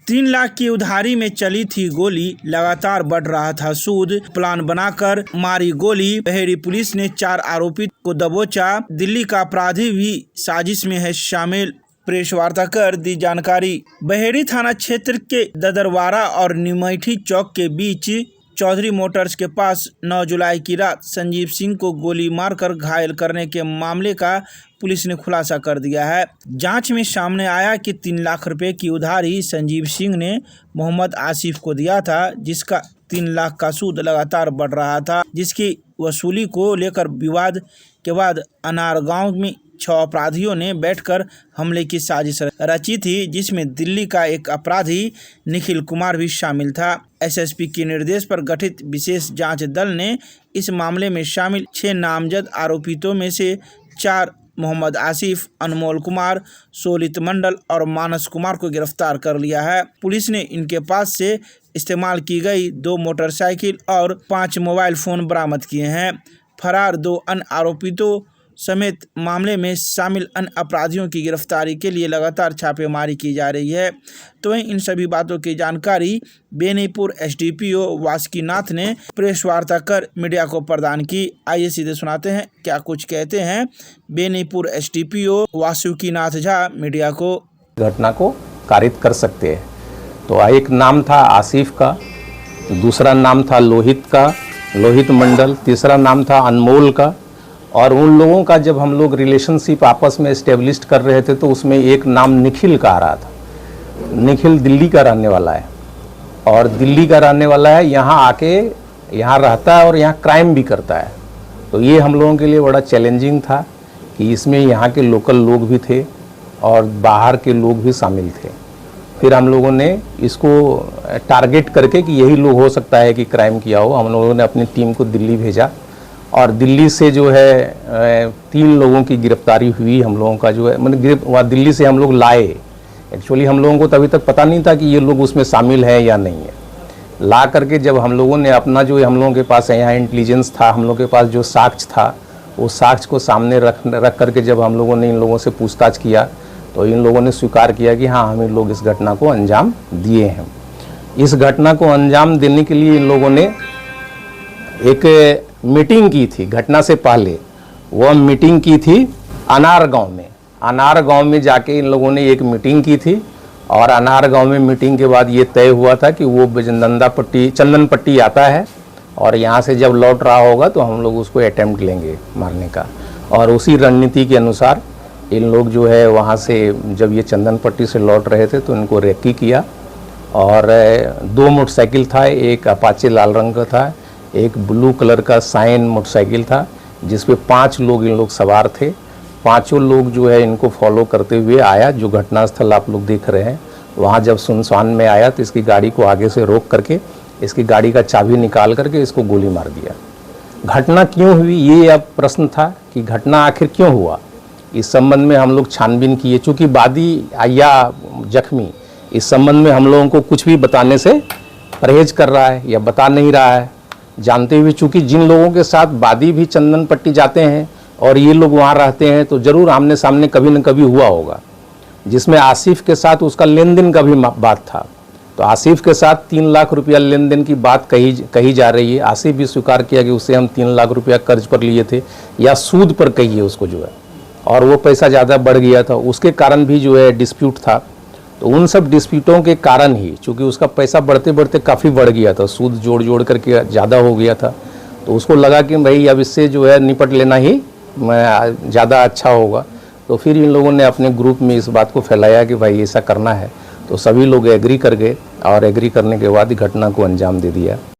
3 लाख की उधारी में चली थी गोली, लगातार बढ़ रहा था सूद, प्लान बनाकर मारी गोली। बहेड़ी पुलिस ने 4 आरोपी को दबोचा। दिल्ली का अपराधी भी साजिश में है शामिल। प्रेस वार्ता कर दी जानकारी। बहेड़ी थाना क्षेत्र के ददरवारा और निमैठी चौक के बीच चौधरी मोटर्स के पास 9 जुलाई की रात संजीव सिंह को गोली मारकर घायल करने के मामले का पुलिस ने खुलासा कर दिया है। जांच में सामने आया कि 3 लाख रुपए की उधारी संजीव सिंह ने मोहम्मद आसिफ को दिया था, जिसका 3 लाख का सूद लगातार बढ़ रहा था, जिसकी वसूली को लेकर विवाद के बाद अनार गांव में 6 अपराधियों ने बैठकर हमले की साजिश रची थी, जिसमें दिल्ली का एक अपराधी निखिल कुमार भी शामिल था। एसएसपी के निर्देश पर गठित विशेष जांच दल ने इस मामले में शामिल 6 नामजद आरोपितों में से 4 मोहम्मद आसिफ, अनमोल कुमार, सोलित मंडल और मानस कुमार को गिरफ्तार कर लिया है। पुलिस ने इनके पास से इस्तेमाल की गई 2 मोटरसाइकिल और 5 मोबाइल फ़ोन बरामद किए हैं। फरार 2 अन्य आरोपितों समेत मामले में शामिल अन्य अपराधियों की गिरफ्तारी के लिए लगातार छापेमारी की जा रही है। तो वहीं इन सभी बातों की जानकारी बेनीपुर एसडीपीओ वासुकीनाथ ने प्रेस वार्ता कर मीडिया को प्रदान की। आइए सीधे सुनाते हैं क्या कुछ कहते हैं बेनीपुर एसडीपीओ वासुकीनाथ झा मीडिया को। घटना को कारित कर सकते हैं। तो एक नाम था आसिफ का, दूसरा नाम था लोहित मंडल, तीसरा नाम था अनमोल का। और उन लोगों का जब हम लोग रिलेशनशिप आपस में इस्टेब्लिश कर रहे थे तो उसमें एक नाम निखिल का आ रहा था। निखिल दिल्ली का रहने वाला है और दिल्ली का रहने वाला है, यहाँ आके यहाँ रहता है और यहाँ क्राइम भी करता है। तो ये हम लोगों के लिए बड़ा चैलेंजिंग था कि इसमें यहाँ के लोकल लोग भी थे और बाहर के लोग भी शामिल थे। फिर हम लोगों ने इसको टारगेट करके कि यही लोग हो सकता है कि क्राइम किया हो, हम लोगों ने अपनी टीम को दिल्ली भेजा और दिल्ली से जो है 3 लोगों की गिरफ्तारी हुई। हम लोगों का जो है मतलब वहाँ दिल्ली से हम लोग लाए। एक्चुअली हम लोगों को तो अभी तक पता नहीं था कि ये लोग उसमें शामिल हैं या नहीं है। ला करके जब हम लोगों ने अपना जो हम लोगों के पास है यहाँ इंटेलिजेंस था, हम लोगों के पास जो साक्ष्य था वो साक्ष्य को सामने रख करके जब हम लोगों ने इन लोगों से पूछताछ किया तो इन लोगों ने स्वीकार किया कि हाँ, हम इन लोग इस घटना को अंजाम दिए हैं। इस घटना को अंजाम देने के लिए इन लोगों ने एक मीटिंग की थी। घटना से पहले वह मीटिंग की थी अनार गांव में। अनार गांव में जाके इन लोगों ने एक मीटिंग की थी और अनार गांव में मीटिंग के बाद ये तय हुआ था कि वो चंदन पट्टी आता है और यहाँ से जब लौट रहा होगा तो हम लोग उसको अटेम्प्ट लेंगे मारने का। और उसी रणनीति के अनुसार इन लोग जो है वहाँ से जब ये चंदन पट्टी से लौट रहे थे तो इनको रेकी किया और 2 मोटरसाइकिल था, एक अपाचे लाल रंग का था, एक ब्लू कलर का साइन मोटरसाइकिल था जिसपे 5 लोग इन लोग सवार थे। 5 लोग जो है इनको फॉलो करते हुए आया। जो घटनास्थल आप लोग देख रहे हैं वहाँ जब सुनसान में आया तो इसकी गाड़ी को आगे से रोक करके इसकी गाड़ी का चाबी निकाल करके इसको गोली मार दिया। घटना क्यों हुई ये अब प्रश्न था कि घटना आखिर क्यों हुआ। इस संबंध में हम लोग छानबीन किए। चूँकि वादी या जख्मी इस संबंध में हम लोगों को कुछ भी बताने से परहेज कर रहा है या बता नहीं रहा है, जानते हुए चूँकि जिन लोगों के साथ वादी भी चंदन पट्टी जाते हैं और ये लोग वहाँ रहते हैं तो ज़रूर आमने सामने कभी न कभी हुआ होगा, जिसमें आसिफ के साथ उसका लेन देन का भी बात था। तो आसिफ के साथ 3 लाख रुपया लेन देन की बात कही जा रही है। आसिफ भी स्वीकार किया कि उससे हम 3 लाख रुपया कर्ज पर लिए थे या सूद पर कहिए उसको जो है, और वो पैसा ज़्यादा बढ़ गया था, उसके कारण भी जो है डिस्प्यूट था। तो उन सब डिस्प्यूटों के कारण ही चूँकि उसका पैसा बढ़ते बढ़ते काफ़ी बढ़ गया था, सूद जोड़ करके ज़्यादा हो गया था, तो उसको लगा कि भाई अब इससे जो है निपट लेना ही ज़्यादा अच्छा होगा। तो फिर इन लोगों ने अपने ग्रुप में इस बात को फैलाया कि भाई ऐसा करना है। तो सभी लोग एग्री कर गए और एग्री करने के बाद घटना को अंजाम दे दिया।